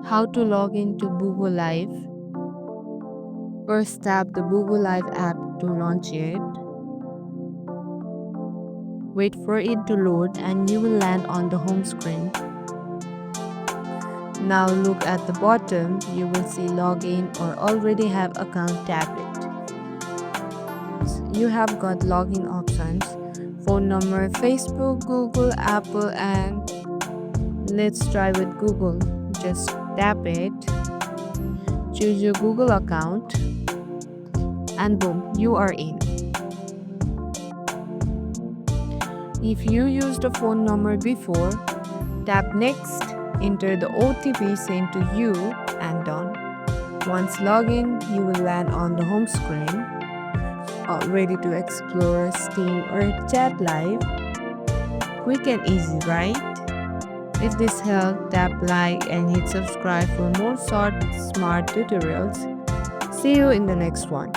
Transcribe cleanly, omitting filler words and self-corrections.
How to log into Bigo Live. First, tap the Bigo Live app to launch it. Wait for it to load and you will land on the home screen. Now look at the bottom, you will see login or already have account. Tap it. You have got login options, phone number, Facebook, Google, Apple, and let's try with Google. Just tap it, choose your Google account, and boom, you are in. If you used a phone number before, tap next, enter the OTP sent to you, and done. Once login, you will land on the home screen, ready to explore, Steam, or chat live. Quick and easy, right? If this helped, tap like and hit subscribe for more short, smart tutorials. See you in the next one.